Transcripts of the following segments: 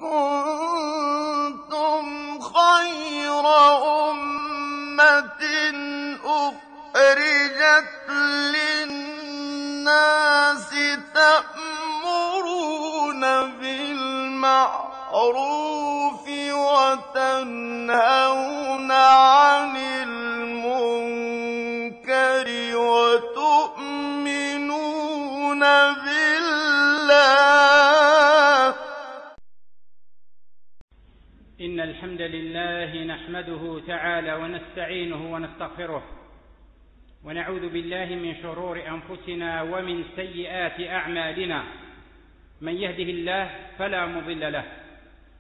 كُنتُمْ خَيْرَ أُمَّةٍ أُخْرِجَتْ لِلنَّاسِ تَأْمُرُونَ بِالْمَعْرُوفِ وَتَنْهَوْنَ عَنِ الْمُنكَرِ وَتُؤْمِنُونَ بِاللَّهِ. إن الحمد لله نحمده تعالى ونستعينه ونستغفره، ونعوذ بالله من شرور أنفسنا ومن سيئات أعمالنا. من يهده الله فلا مضل له،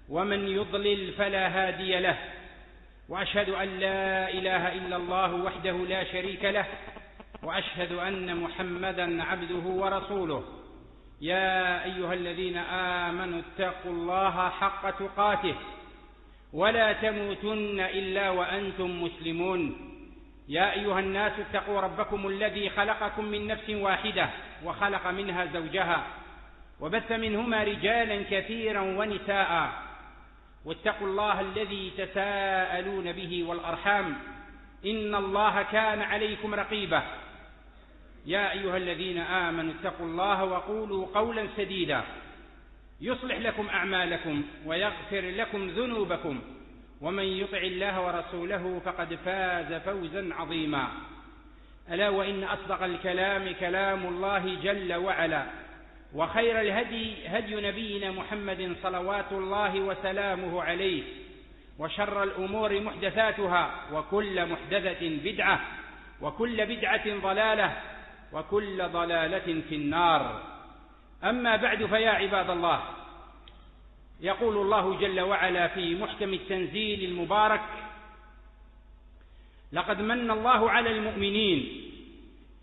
ومن يضلل فلا هادي له، وأشهد أن لا إله إلا الله وحده لا شريك له، وأشهد أن محمدا عبده ورسوله. يا أيها الذين آمنوا اتقوا الله حق تقاته ولا تموتن إلا وأنتم مسلمون. يا أيها الناس اتقوا ربكم الذي خلقكم من نفس واحدة وخلق منها زوجها وبث منهما رجالا كثيرا ونساء، واتقوا الله الذي تساءلون به والأرحام، إن الله كان عليكم رقيبا. يا أيها الذين آمنوا اتقوا الله وقولوا قولا سديدا يصلح لكم أعمالكم ويغفر لكم ذنوبكم، ومن يطع الله ورسوله فقد فاز فوزا عظيما. ألا وإن أصدق الكلام كلام الله جل وعلا، وخير الهدي هدي نبينا محمد صلوات الله وسلامه عليه، وشر الأمور محدثاتها، وكل محدثة بدعة، وكل بدعة ضلالة، وكل ضلالة في النار. أما بعد، فيا عباد الله، يقول الله جل وعلا في محكم التنزيل المبارك: لقد من الله على المؤمنين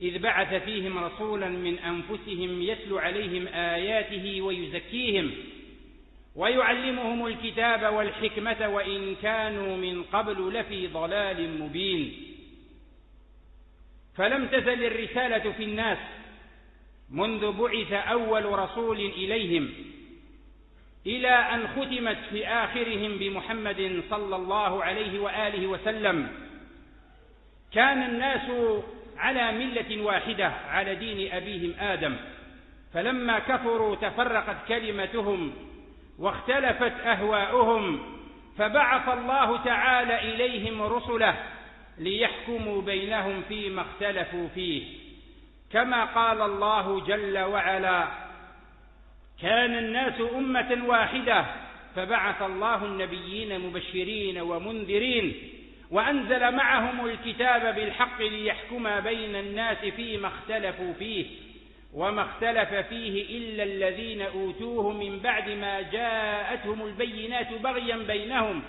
إذ بعث فيهم رسولا من أنفسهم يتلو عليهم آياته ويزكيهم ويعلمهم الكتاب والحكمة وإن كانوا من قبل لفي ضلال مبين. فلم تزل الرسالة في الناس منذ بعث أول رسول إليهم إلى أن ختمت في آخرهم بمحمد صلى الله عليه وآله وسلم. كان الناس على ملة واحدة، على دين أبيهم آدم، فلما كفروا تفرقت كلمتهم واختلفت أهواؤهم، فبعث الله تعالى إليهم رسله ليحكموا بينهم فيما اختلفوا فيه، كما قال الله جل وعلا: كان الناس أمة واحدة فبعث الله النبيين مبشرين ومنذرين وأنزل معهم الكتاب بالحق ليحكم بين الناس فيما اختلفوا فيه، وما اختلف فيه إلا الذين أوتوه من بعد ما جاءتهم البينات بغيا بينهم،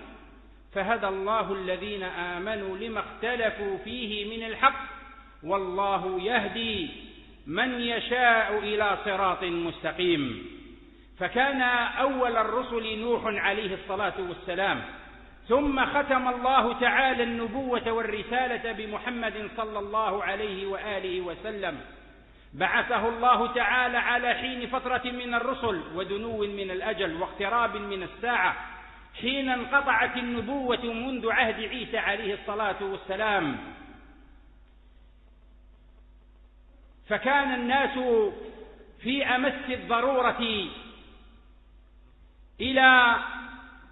فهدى الله الذين آمنوا لما اختلفوا فيه من الحق، والله يهدي من يشاء إلى صراط مستقيم. فكان أول الرسل نوح عليه الصلاة والسلام، ثم ختم الله تعالى النبوة والرسالة بمحمد صلى الله عليه وآله وسلم. بعثه الله تعالى على حين فترة من الرسل ودنو من الأجل واقتراب من الساعة، حين انقطعت النبوة منذ عهد عيسى عليه الصلاة والسلام. فكان الناس في أمس الضرورة إلى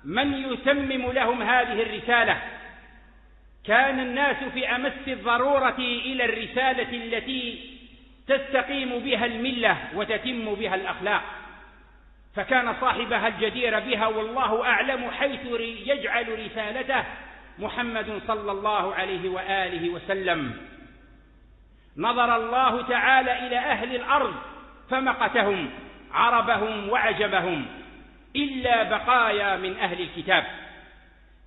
من يتمم لهم هذه الرسالة. كان الناس في أمس الضرورة إلى الرسالة التي تستقيم بها الملة وتتم بها الأخلاق، فكان صاحبها الجدير بها والله أعلم حيث يجعل رسالته محمد صلى الله عليه وآله وسلم. نظر الله تعالى إلى أهل الأرض فمقتهم عربهم وعجبهم، إلا بقايا من أهل الكتاب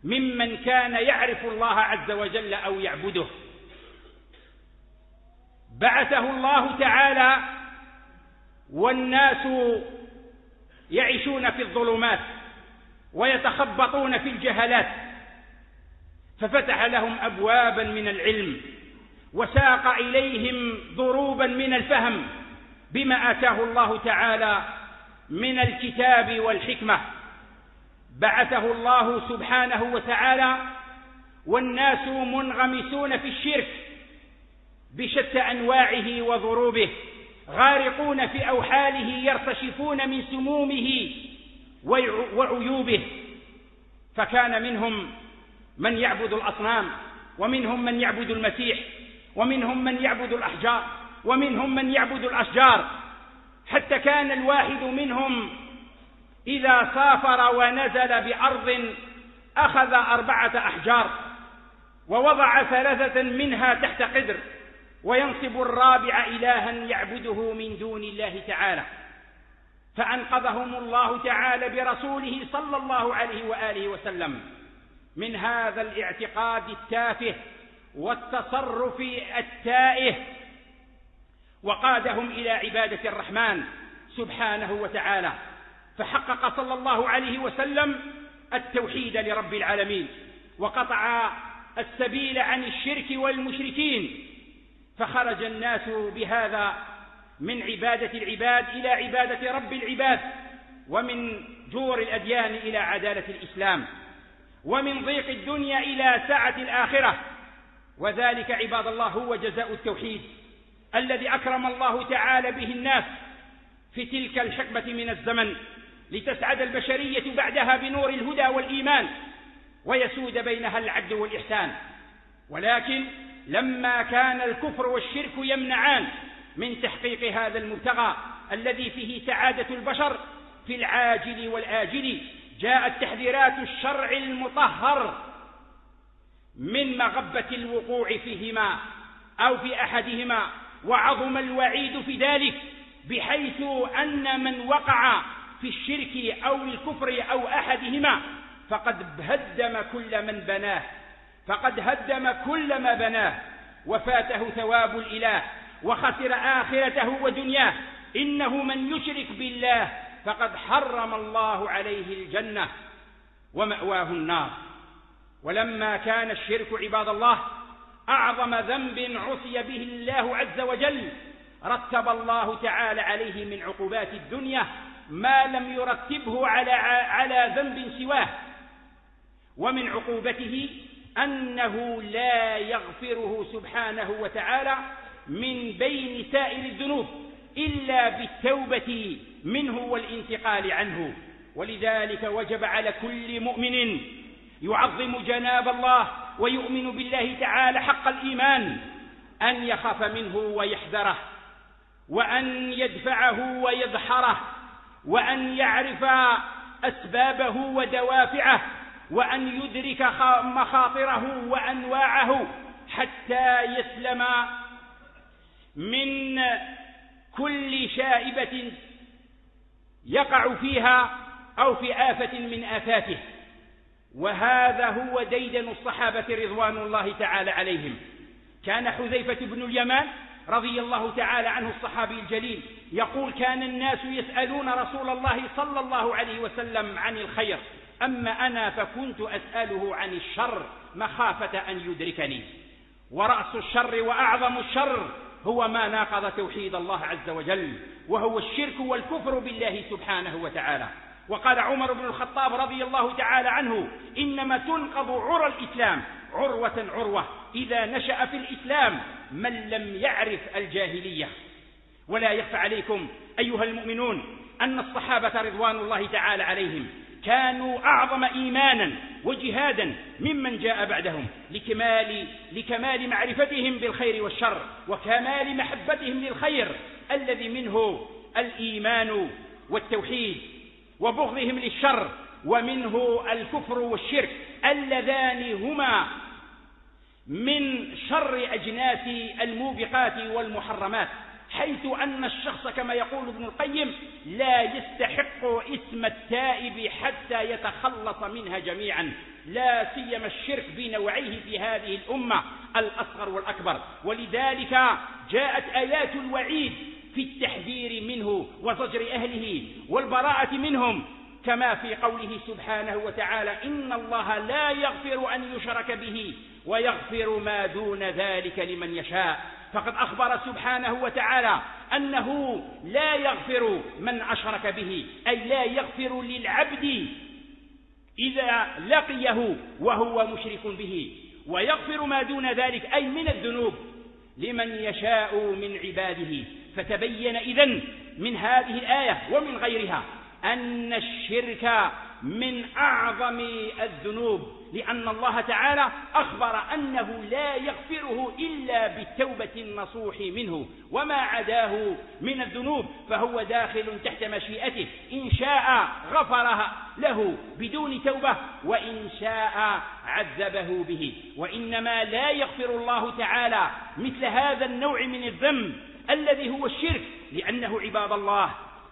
ممن كان يعرف الله عز وجل أو يعبده. بعثه الله تعالى والناس يعيشون في الظلمات ويتخبطون في الجهلات، ففتح لهم أبوابا من العلم وساق إليهم ضروبا من الفهم بما آتاه الله تعالى من الكتاب والحكمة، بعثه الله سبحانه وتعالى والناس منغمسون في الشرك بشتى أنواعه وضروبه، غارقون في أوحاله، يرتشفون من سمومه وعيوبه. فكان منهم من يعبد الأصنام، ومنهم من يعبد المسيح، ومنهم من يعبد الأحجار، ومنهم من يعبد الأشجار، حتى كان الواحد منهم إذا سافر ونزل بأرض أخذ 4 أحجار ووضع 3 منها تحت قدر، وينصب الرابع إلها يعبده من دون الله تعالى. فأنقذهم الله تعالى برسوله صلى الله عليه وآله وسلم من هذا الاعتقاد التافه والتصرف التائه، وقادهم إلى عبادة الرحمن سبحانه وتعالى. فحقق صلى الله عليه وسلم التوحيد لرب العالمين، وقطع السبيل عن الشرك والمشركين، فخرج الناس بهذا من عبادة العباد إلى عبادة رب العباد، ومن جور الأديان إلى عدالة الإسلام، ومن ضيق الدنيا إلى سعة الآخرة. وذلك عباد الله هو جزاء التوحيد الذي أكرم الله تعالى به الناس في تلك الحقبة من الزمن، لتسعد البشرية بعدها بنور الهدى والإيمان، ويسود بينها العدل والإحسان. ولكن لما كان الكفر والشرك يمنعان من تحقيق هذا المبتغى الذي فيه سعادة البشر في العاجل والآجل، جاءت تحذيرات الشرع المطهر من مغبة الوقوع فيهما أو في أحدهما، وعظم الوعيد في ذلك، بحيث أن من وقع في الشرك أو الكفر أو أحدهما فقد هدم كل من بناه، فقد هدم كل ما بناه، وفاته ثواب الإله، وخسر آخرته ودنياه. إنه من يشرك بالله فقد حرم الله عليه الجنة ومأواه النار. ولما كان الشرك عباد الله أعظم ذنب عصي به الله عز وجل، رتب الله تعالى عليه من عقوبات الدنيا ما لم يرتبه على ذنب سواه. ومن عقوبته أنه لا يغفره سبحانه وتعالى من بين سائر الذنوب إلا بالتوبة منه والانتقال عنه. ولذلك وجب على كل مؤمن يعظم جناب الله ويؤمن بالله تعالى حق الإيمان أن يخاف منه ويحذره، وأن يدفعه ويدحره، وأن يعرف أسبابه ودوافعه، وأن يدرك مخاطره وأنواعه، حتى يسلم من كل شائبة يقع فيها أو في آفة من آفاته. وهذا هو ديدن الصحابة رضوان الله تعالى عليهم. كان حذيفة بن اليمان رضي الله تعالى عنه الصحابي الجليل يقول: كان الناس يسألون رسول الله صلى الله عليه وسلم عن الخير، أما أنا فكنت أسأله عن الشر مخافة أن يدركني. ورأس الشر وأعظم الشر هو ما ناقض توحيد الله عز وجل، وهو الشرك والكفر بالله سبحانه وتعالى. وقال عمر بن الخطاب رضي الله تعالى عنه: إنما تنقض عرى الإسلام عروة عروة إذا نشأ في الإسلام من لم يعرف الجاهلية. ولا يخفى عليكم أيها المؤمنون أن الصحابة رضوان الله تعالى عليهم كانوا أعظم إيمانا وجهادا ممن جاء بعدهم، لكمال معرفتهم بالخير والشر، وكمال محبتهم للخير الذي منه الإيمان والتوحيد، وبغضهم للشر ومنه الكفر والشرك، اللذان هما من شر أجناس الموبقات والمحرمات، حيث أن الشخص كما يقول ابن القيم لا يستحق اسم التائب حتى يتخلص منها جميعا، لا سيما الشرك بنوعيه في هذه الأمة الأصغر والأكبر. ولذلك جاءت آيات الوعيد في التحذير منه وزجر أهله والبراءة منهم، كما في قوله سبحانه وتعالى: إن الله لا يغفر أن يشرك به ويغفر ما دون ذلك لمن يشاء. فقد أخبر سبحانه وتعالى أنه لا يغفر من أشرك به، أي لا يغفر للعبد إذا لقيه وهو مشرك به، ويغفر ما دون ذلك أي من الذنوب لمن يشاء من عباده. فتبين إذن من هذه الآية ومن غيرها أن الشرك من أعظم الذنوب، لأن الله تعالى أخبر أنه لا يغفره إلا بالتوبة النصوح منه، وما عداه من الذنوب فهو داخل تحت مشيئته، إن شاء غفرها له بدون توبة، وإن شاء عذبه به. وإنما لا يغفر الله تعالى مثل هذا النوع من الذنب الذي هو الشرك، لأنه عباد الله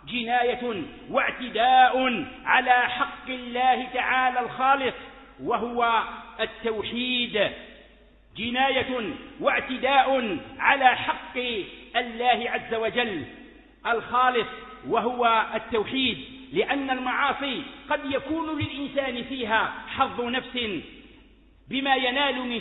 جناية واعتداء على حق الله تعالى الخالص وهو التوحيد، جناية واعتداء على حق الله عز وجل الخالص وهو التوحيد، لأن المعاصي قد يكون للإنسان فيها حظ نفس بما ينال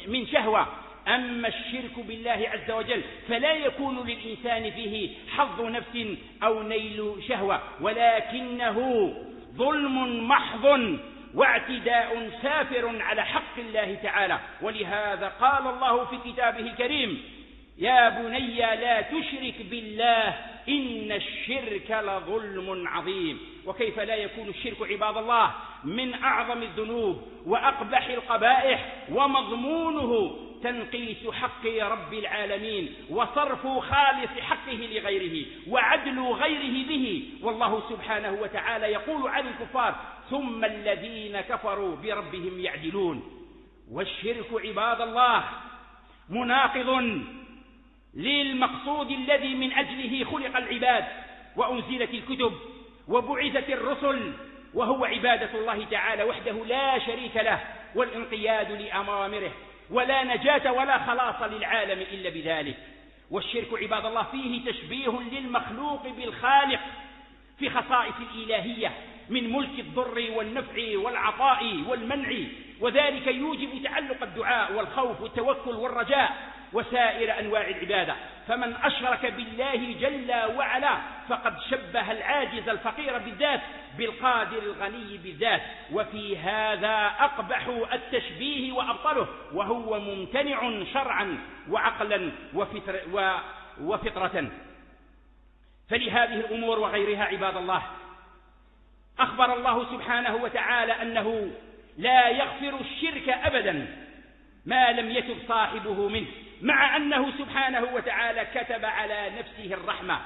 من شهوة، أما الشرك بالله عز وجل فلا يكون للإنسان فيه حظ نفس أو نيل شهوة، ولكنه ظلم محض واعتداء سافر على حق الله تعالى. ولهذا قال الله في كتابه الكريم: يا بني لا تشرك بالله إن الشرك لظلم عظيم. وكيف لا يكون الشرك عباد الله من أعظم الذنوب وأقبح القبائح، ومضمونه تنقيس حق رب العالمين وصرف خالص حقه لغيره وعدل غيره به. والله سبحانه وتعالى يقول عن الكفار: ثم الذين كفروا بربهم يعدلون. والشرك عباد الله مناقض للمقصود الذي من أجله خلق العباد وأنزلت الكتب وبعثت الرسل، وهو عبادة الله تعالى وحده لا شريك له والانقياد لأوامره، ولا نجاة ولا خلاص للعالم إلا بذلك. والشرك عباد الله فيه تشبيه للمخلوق بالخالق في خصائص الإلهية من ملك الضر والنفع والعطاء والمنع، وذلك يوجب تعلق الدعاء والخوف والتوكل والرجاء وسائر أنواع العبادة. فمن أشرك بالله جل وعلا فقد شبه العاجز الفقير بالذات بالقادر الغني بالذات، وفي هذا أقبح التشبيه وأبطله، وهو ممتنع شرعا وعقلا وفطرة. فلهذه الأمور وغيرها عباد الله أخبر الله سبحانه وتعالى أنه لا يغفر الشرك أبدا ما لم يتب صاحبه منه، مع أنه سبحانه وتعالى كتب على نفسه الرحمة،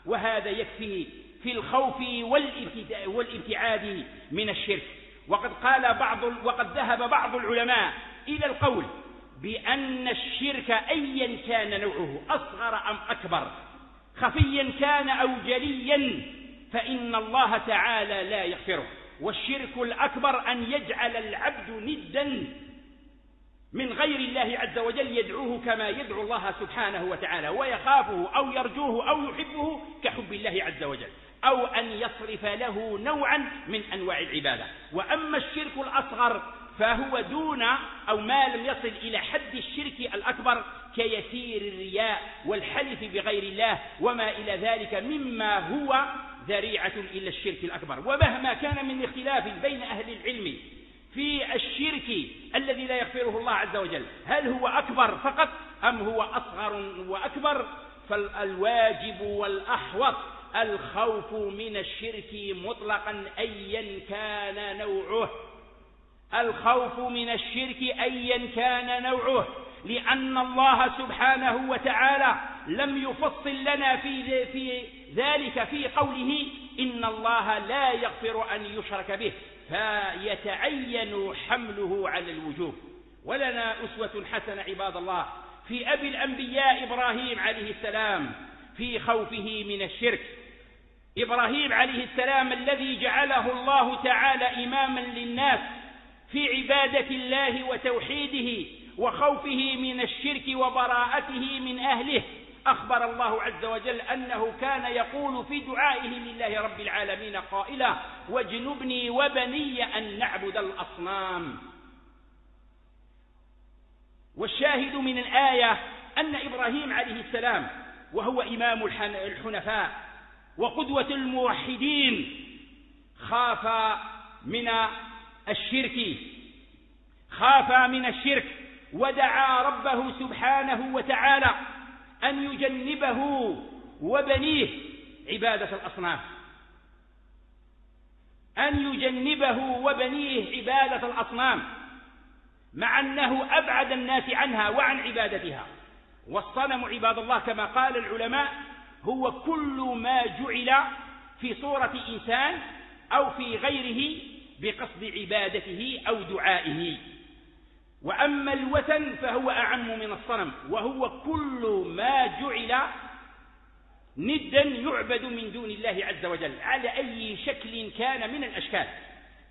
وهذا يكفي في الخوف والابتعاد من الشرك. وقد ذهب بعض العلماء إلى القول بأن الشرك أيا كان نوعه أصغر أم أكبر، خفيا كان أو جليا، فإن الله تعالى لا يغفره. والشرك الأكبر أن يجعل العبد ندا من غير الله عز وجل يدعوه كما يدعو الله سبحانه وتعالى ويخافه أو يرجوه أو يحبه كحب الله عز وجل، أو أن يصرف له نوعا من أنواع العبادة. وأما الشرك الأصغر فهو دون أو ما لم يصل إلى حد الشرك الأكبر كيسير الرياء والحلف بغير الله وما إلى ذلك مما هو ذريعة إلى الشرك الأكبر. ومهما كان من اختلاف بين أهل العلم في الشرك الذي لا يغفره الله عز وجل، هل هو أكبر فقط أم هو أصغر وأكبر، فالواجب والأحوط الخوف من الشرك مطلقا أيا كان نوعه، الخوف من الشرك أيا كان نوعه، لأن الله سبحانه وتعالى لم يفصل لنا في ذلك في قوله: إن الله لا يغفر أن يشرك به، فيتعين حمله على الوجوب. ولنا أسوة حسنة عباد الله في أبي الأنبياء إبراهيم عليه السلام في خوفه من الشرك. إبراهيم عليه السلام الذي جعله الله تعالى إماما للناس في عبادة الله وتوحيده وخوفه من الشرك وبراءته من أهله، أخبر الله عز وجل أنه كان يقول في دعائه لله رب العالمين قائلا: واجنبني وبني أن نعبد الأصنام. والشاهد من الآية أن إبراهيم عليه السلام وهو إمام الحنفاء وقدوة الموحدين خاف من الشرك، خافا من الشرك، ودعا ربه سبحانه وتعالى أن يجنبه وبنيه عبادة الأصنام، أن يجنبه وبنيه عبادة الأصنام، مع أنه أبعد الناس عنها وعن عبادتها. والصنم عباد الله كما قال العلماء هو كل ما جعل في صورة إنسان أو في غيره بقصد عبادته أو دعائه. وأما الوثن فهو أعم من الصنم، وهو كل ما جعل ندا يعبد من دون الله عز وجل على أي شكل كان من الأشكال،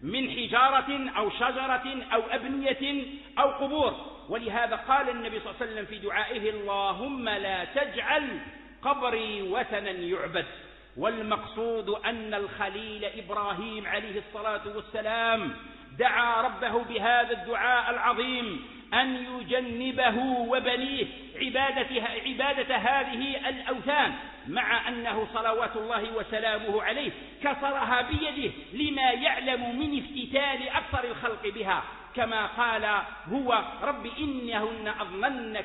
من حجارة أو شجرة أو أبنية أو قبور. ولهذا قال النبي صلى الله عليه وسلم في دعائه: اللهم لا تجعل قبري وثنا يعبد. والمقصود أن الخليل إبراهيم عليه الصلاة والسلام دعا ربه بهذا الدعاء العظيم أن يجنبه وبنيه عبادة هذه الأوثان، مع أنه صلوات الله وسلامه عليه كسرها بيده لما يعلم من افتتان أكثر الخلق بها، كما قال هو: رب إنهن أضللن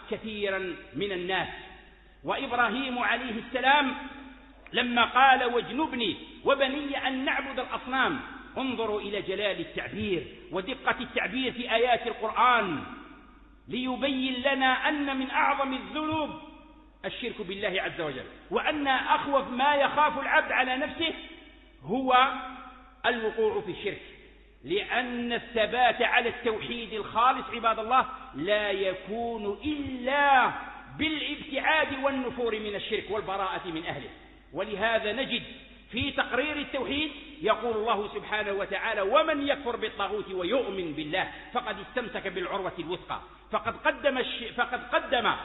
كثيرا من الناس. وإبراهيم عليه السلام لما قال: واجنبني وبني أن نعبد الأصنام، انظروا إلى جلال التعبير ودقة التعبير في آيات القرآن ليبين لنا أن من أعظم الذنوب الشرك بالله عز وجل، وأن أخوف ما يخاف العبد على نفسه هو الوقوع في الشرك، لأن الثبات على التوحيد الخالص عباد الله لا يكون إلا بالابتعاد والنفور من الشرك والبراءة من أهله. ولهذا نجد في تقرير التوحيد يقول الله سبحانه وتعالى: ومن يكفر بالطاغوت ويؤمن بالله فقد استمسك بالعروة الوثقى. فقد قدم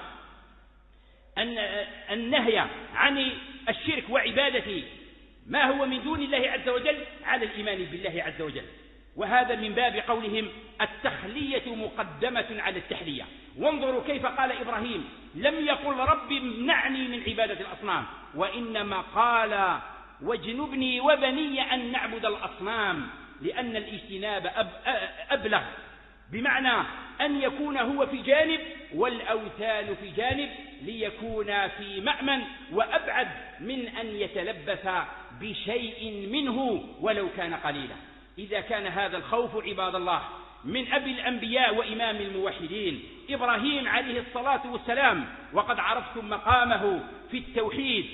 النهي عن الشرك وعبادة ما هو من دون الله عز وجل على الإيمان بالله عز وجل، وهذا من باب قولهم التخلية مقدمة على التحلية. وانظروا كيف قال إبراهيم: لم يقل رب امنعني من عبادة الأصنام، وإنما قال: واجنبني وبني أن نعبد الأصنام، لأن الاجتناب أبلغ، بمعنى أن يكون هو في جانب والأوثان في جانب، ليكون في مأمن وأبعد من أن يتلبس بشيء منه ولو كان قليلا. إذا كان هذا الخوف عباد الله من أبي الأنبياء وإمام الموحدين إبراهيم عليه الصلاة والسلام، وقد عرفتم مقامه في التوحيد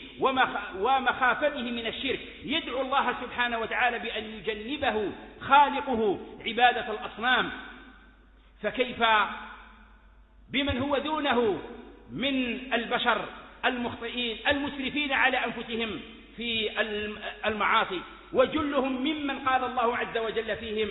ومخافته من الشرك، يدعو الله سبحانه وتعالى بأن يجنبه خالقه عبادة الأصنام، فكيف بمن هو دونه من البشر المخطئين المسرفين على أنفسهم في المعاصي، وجلهم ممن قال الله عز وجل فيهم: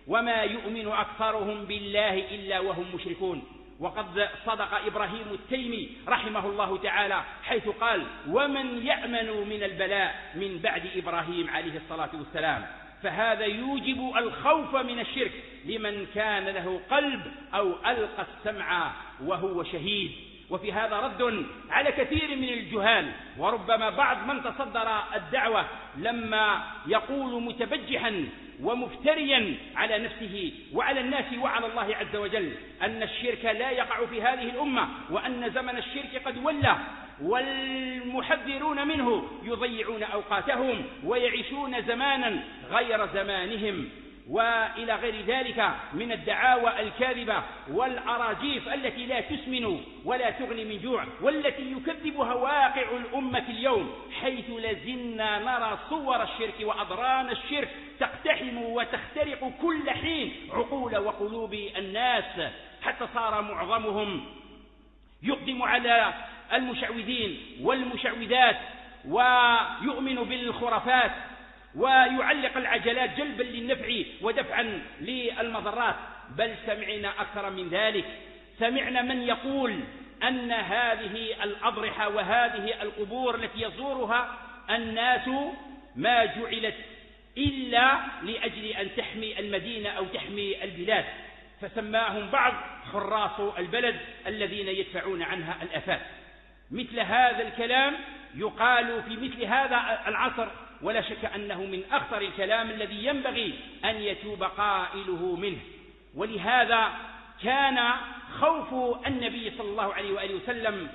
وما يؤمن أكثرهم بالله إلا وهم مشركون. وقد صدق إبراهيم التيمي رحمه الله تعالى حيث قال: ومن يأمن من البلاء من بعد إبراهيم عليه الصلاة والسلام. فهذا يوجب الخوف من الشرك لمن كان له قلب أو ألقى السمع وهو شهيد. وفي هذا رد على كثير من الجهال، وربما بعض من تصدر الدعوة لما يقول متبجحا ومفتريا على نفسه وعلى الناس وعلى الله عز وجل أن الشرك لا يقع في هذه الأمة، وأن زمن الشرك قد ولى، والمحذرون منه يضيعون أوقاتهم ويعيشون زمانا غير زمانهم، وإلى غير ذلك من الدعاوى الكاذبة والأراجيف التي لا تسمن ولا تغني من جوع، والتي يكذبها واقع الأمة اليوم، حيث لازلنا نرى صور الشرك وأضران الشرك تقتحم وتخترق كل حين عقول وقلوب الناس، حتى صار معظمهم يقدم على المشعوذين والمشعوذات ويؤمن بالخرافات ويعلق العجلات جلبا للنفع ودفعا للمضرات. بل سمعنا أكثر من ذلك، سمعنا من يقول أن هذه الأضرحة وهذه القبور التي يزورها الناس ما جعلت إلا لأجل أن تحمي المدينة أو تحمي البلاد، فسماهم بعض حراس البلد الذين يدفعون عنها الآفات. مثل هذا الكلام يقال في مثل هذا العصر ولا شك أنه من أخطر الكلام الذي ينبغي أن يتوب قائله منه. ولهذا كان خوف النبي صلى الله عليه وآله وسلم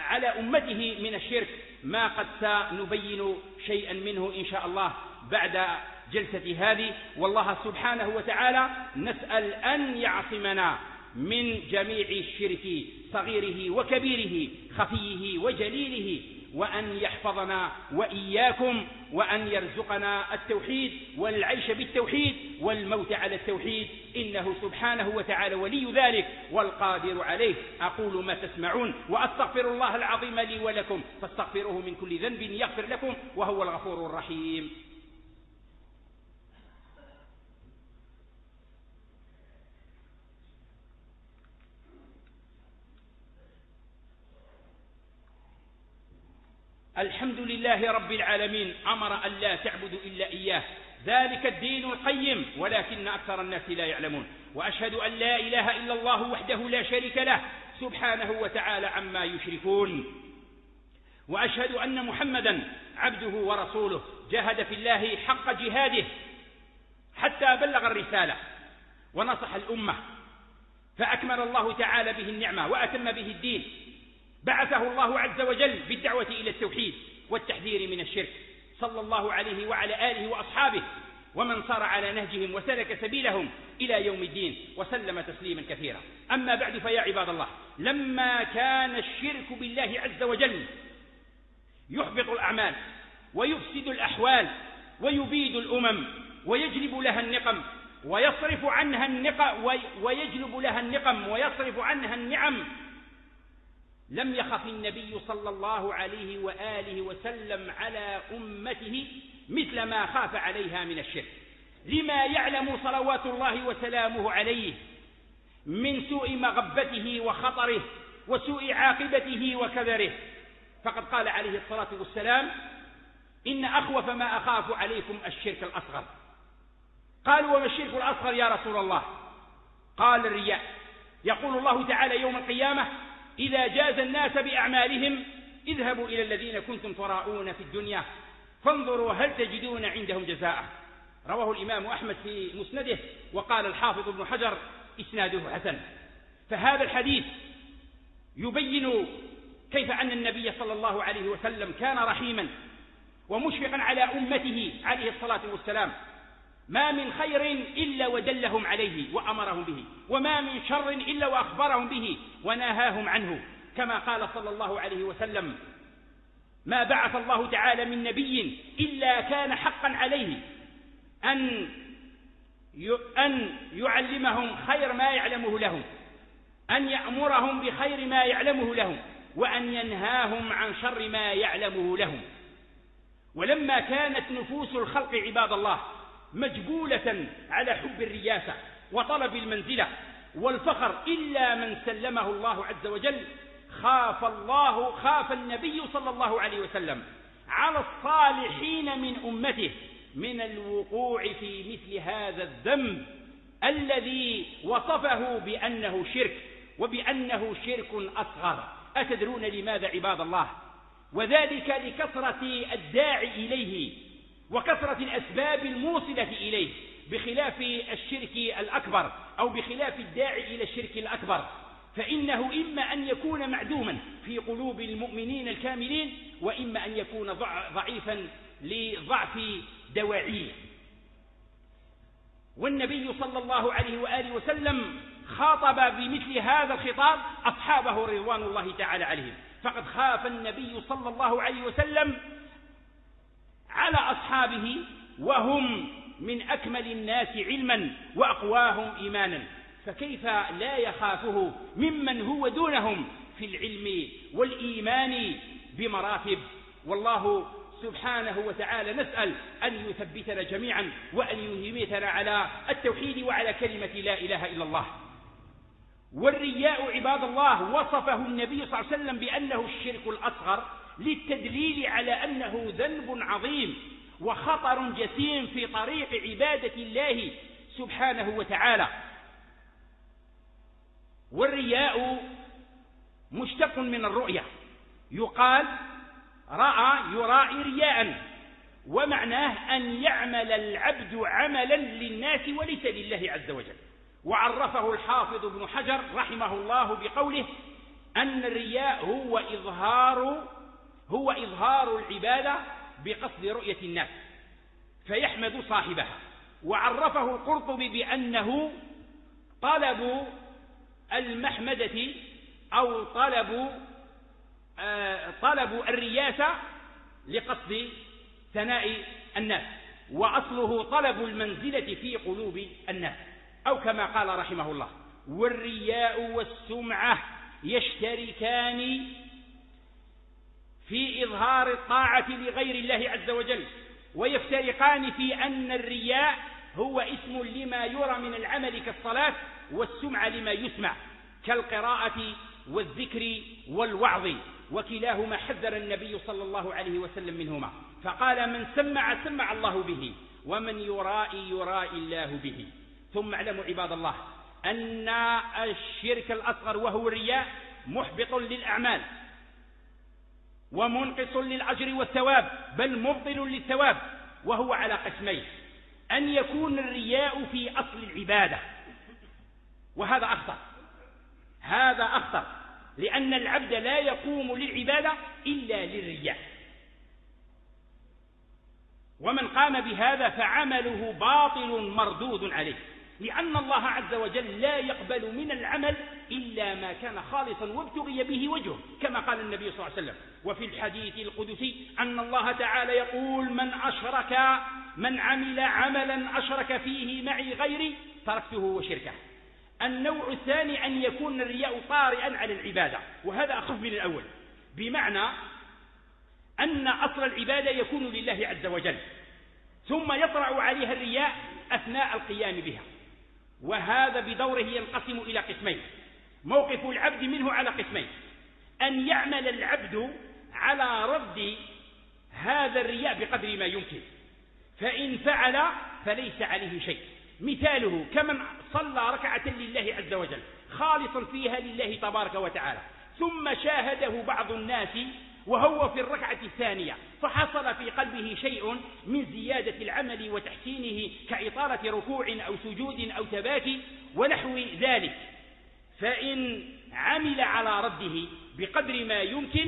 على أمته من الشرك ما قد سنبين شيئا منه إن شاء الله بعد جلسة هذه. والله سبحانه وتعالى نسأل أن يعصمنا من جميع الشرك صغيره وكبيره خفيه وجليله، وأن يحفظنا وإياكم، وأن يرزقنا التوحيد والعيش بالتوحيد والموت على التوحيد، إنه سبحانه وتعالى ولي ذلك والقادر عليه. أقول ما تسمعون وأستغفر الله العظيم لي ولكم فاستغفروه من كل ذنب يغفر لكم وهو الغفور الرحيم. الحمد لله رب العالمين، أمر أن لا تعبدوا إلا إياه، ذلك الدين القيم ولكن أكثر الناس لا يعلمون. وأشهد أن لا إله إلا الله وحده لا شريك له سبحانه وتعالى عما يشركون. وأشهد أن محمدا عبده ورسوله جاهد في الله حق جهاده حتى بلغ الرسالة ونصح الأمة، فأكمل الله تعالى به النعمة وأتم به الدين. بعثه الله عز وجل بالدعوة إلى التوحيد والتحذير من الشرك، صلى الله عليه وعلى آله وأصحابه ومن صار على نهجهم وسلك سبيلهم إلى يوم الدين وسلم تسليما كثيرا. أما بعد، فيا عباد الله، لما كان الشرك بالله عز وجل يحبط الأعمال ويفسد الأحوال ويبيد الأمم ويجلب لها النقم ويصرف عنها النعم، لم يخف النبي صلى الله عليه وآله وسلم على أمته مثل ما خاف عليها من الشرك، لما يعلم صلوات الله وسلامه عليه من سوء مغبته وخطره وسوء عاقبته وكدره. فقد قال عليه الصلاة والسلام: إن أخوف ما أخاف عليكم الشرك الأصغر. قالوا: وما الشرك الأصغر يا رسول الله؟ قال: الرياء. يقول الله تعالى يوم القيامة: إذا جاز الناس بأعمالهم اذهبوا إلى الذين كنتم تراءون في الدنيا فانظروا هل تجدون عندهم جزاء. رواه الإمام أحمد في مسنده، وقال الحافظ ابن حجر إسناده حسن. فهذا الحديث يبين كيف أن النبي صلى الله عليه وسلم كان رحيما ومشفقا على أمته عليه الصلاة والسلام، ما من خير إلا ودلهم عليه وأمرهم به، وما من شر إلا وأخبرهم به ونهاهم عنه، كما قال صلى الله عليه وسلم: ما بعث الله تعالى من نبي إلا كان حقا عليه أن يعلمهم خير ما يعلمه لهم، أن يأمرهم بخير ما يعلمه لهم، وأن ينهاهم عن شر ما يعلمه لهم. ولما كانت نفوس الخلق عباد الله مجبولة على حب الرياسة وطلب المنزلة والفخر إلا من سلمه الله عز وجل، خاف النبي صلى الله عليه وسلم على الصالحين من أمته من الوقوع في مثل هذا الذنب الذي وصفه بأنه شرك وبأنه شرك أصغر. أتدرون لماذا عباد الله؟ وذلك لكثرة الداعي إليه وكثرة الأسباب الموصلة إليه، بخلاف الشرك الأكبر أو بخلاف الداعي إلى الشرك الأكبر، فإنه إما أن يكون معدوما في قلوب المؤمنين الكاملين، وإما أن يكون ضعيفا لضعف دواعيه. والنبي صلى الله عليه وآله وسلم خاطب بمثل هذا الخطاب أصحابه رضوان الله تعالى عليهم، فقد خاف النبي صلى الله عليه وسلم على أصحابه وهم من أكمل الناس علما وأقواهم إيمانا، فكيف لا يخافه ممن هو دونهم في العلم والإيمان بمراتب؟ والله سبحانه وتعالى نسأل أن يثبتنا جميعا وأن يميتنا على التوحيد وعلى كلمة لا إله إلا الله. والرياء عباد الله وصفه النبي صلى الله عليه وسلم بأنه الشرك الأصغر للتدليل على أنه ذنب عظيم وخطر جسيم في طريق عبادة الله سبحانه وتعالى. والرياء مشتق من الرؤية، يقال رأى يرائي رياء، ومعناه أن يعمل العبد عملا للناس وليس لله عز وجل. وعرفه الحافظ ابن حجر رحمه الله بقوله أن الرياء هو إظهار العبادة بقصد رؤية الناس فيحمد صاحبها. وعرفه القرطبي بأنه طلب المحمدة أو طلب الرياسة لقصد ثناء الناس، وأصله طلب المنزلة في قلوب الناس، أو كما قال رحمه الله: والرياء والسمعة يشتركان في إظهار الطاعة لغير الله عز وجل، ويفترقان في أن الرياء هو اسم لما يرى من العمل كالصلاة، والسمعة لما يسمع كالقراءة والذكر والوعظ، وكلاهما حذر النبي صلى الله عليه وسلم منهما، فقال: من سمع الله به، ومن يرائي الله به. ثم اعلموا عباد الله أن الشرك الأصغر وهو الرياء محبط للأعمال ومنقص للأجر والثواب، بل مبطل للثواب، وهو على قسمين: أن يكون الرياء في أصل العبادة، وهذا أخطر، لأن العبد لا يقوم للعبادة إلا للرياء، ومن قام بهذا فعمله باطل مردود عليه، لأن الله عز وجل لا يقبل من العمل إلا ما كان خالصا وابتغي به وجهه، كما قال النبي صلى الله عليه وسلم. وفي الحديث القدسي أن الله تعالى يقول: من عمل عملا أشرك فيه معي غيري تركته وشركه. النوع الثاني أن يكون الرياء طارئا على العبادة، وهذا أخف من الأول، بمعنى أن أصل العبادة يكون لله عز وجل، ثم يطرأ عليها الرياء أثناء القيام بها، وهذا بدوره ينقسم إلى قسمين. موقف العبد منه على قسمين: أن يعمل العبد على رد هذا الرياء بقدر ما يمكن، فإن فعل فليس عليه شيء. مثاله كمن صلى ركعة لله عز وجل خالصا فيها لله تبارك وتعالى، ثم شاهده بعض الناس وهو في الركعة الثانية، فحصل في قلبه شيء من زيادة العمل وتحسينه كإطالة ركوع أو سجود أو تباكي ونحو ذلك، فإن عمل على رده بقدر ما يمكن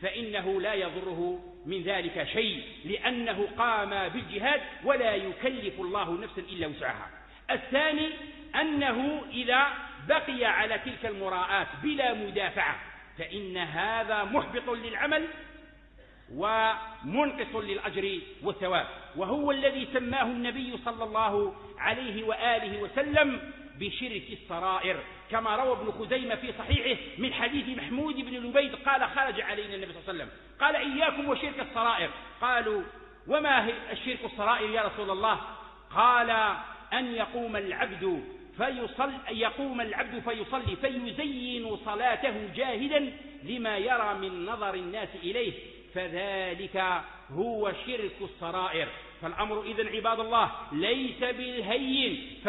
فإنه لا يضره من ذلك شيء، لأنه قام بالجهاد ولا يكلف الله نفسا إلا وسعها. الثاني أنه إذا بقي على تلك المراءات بلا مدافعة فإن هذا محبط للعمل ومنقص للأجر والثواب، وهو الذي سماه النبي صلى الله عليه وآله وسلم بشرك السرائر، كما روى ابن خزيمة في صحيحه من حديث محمود بن لبيد قال: خرج علينا النبي صلى الله عليه وسلم قال: إياكم وشرك السرائر. قالوا: وما هي الشرك السرائر يا رسول الله؟ قال: أن يقوم العبد فيصلي فيزين صلاته جاهدا لما يرى من نظر الناس إليه، فذلك هو شرك السرائر. فالأمر إذن عباد الله ليس بالهين،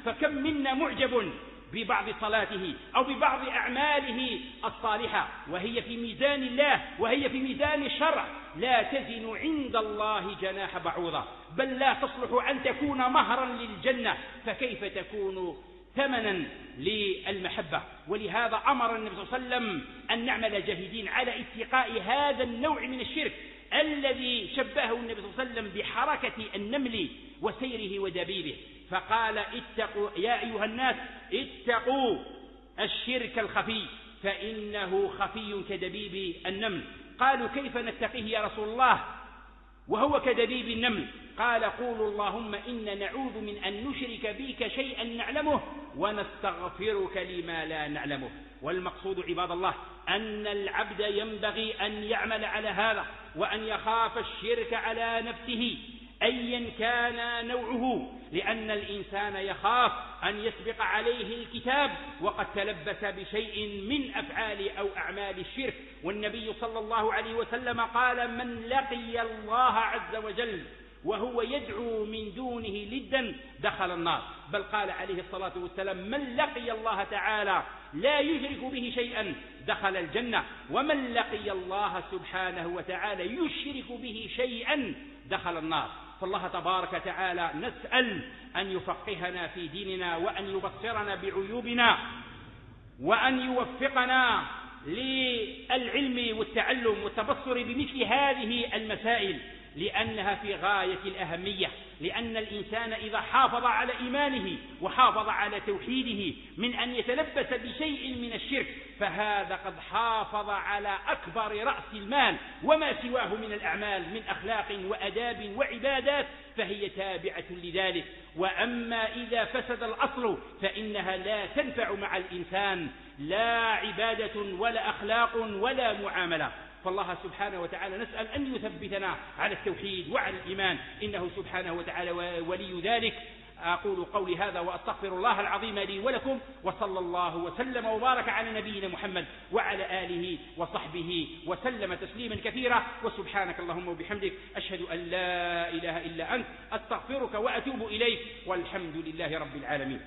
فكم منا معجب ببعض صلاته أو ببعض أعماله الصالحة وهي في ميزان الله وهي في ميزان الشرع، لا تزن عند الله جناح بعوضة، بل لا تصلح أن تكون مهرا للجنة، فكيف تكون ثمنا للمحبة؟ ولهذا أمر النبي صلى الله عليه وسلم أن نعمل جاهدين على اتقاء هذا النوع من الشرك الذي شبهه النبي صلى الله عليه وسلم بحركة النمل وسيره ودبيبه، فقال: اتقوا يا أيها الناس اتقوا الشرك الخفي فإنه خفي كدبيب النمل. قالوا: كيف نتقيه يا رسول الله وهو كدبيب النمل؟ قال: قولوا اللهم إنا نعوذ من أن نشرك بك شيئا نعلمه ونستغفرك لما لا نعلمه. والمقصود عباد الله أن العبد ينبغي أن يعمل على هذا، وأن يخاف الشرك على نفسه أيا كان نوعه، لأن الإنسان يخاف أن يسبق عليه الكتاب وقد تلبس بشيء من أفعال أو أعمال الشرك. والنبي صلى الله عليه وسلم قال: من لقي الله عز وجل وهو يدعو من دونه لدا دخل النار. بل قال عليه الصلاة والسلام: من لقي الله تعالى لا يشرك به شيئا دخل الجنة، ومن لقي الله سبحانه وتعالى يشرك به شيئا دخل النار. فالله تبارك وتعالى نسأل أن يفقهنا في ديننا، وأن يبصرنا بعيوبنا، وأن يوفقنا للعلم والتعلم والتبصر بمثل هذه المسائل، لأنها في غاية الأهمية. لأن الإنسان إذا حافظ على إيمانه وحافظ على توحيده من أن يتلبس بشيء من الشرك، فهذا قد حافظ على أكبر رأس المال، وما سواه من الأعمال من أخلاق وأداب وعبادات فهي تابعة لذلك. وأما إذا فسد الأصل فإنها لا تنفع مع الإنسان، لا عبادة ولا أخلاق ولا معاملة. فالله سبحانه وتعالى نسأل أن يثبتنا على التوحيد وعلى الإيمان، إنه سبحانه وتعالى ولي ذلك. أقول قولي هذا وأستغفر الله العظيم لي ولكم، وصلى الله وسلم وبارك على نبينا محمد وعلى آله وصحبه وسلم تسليما كثيرا. وسبحانك اللهم وبحمدك، أشهد أن لا إله إلا أنت، أستغفرك وأتوب إليك، والحمد لله رب العالمين.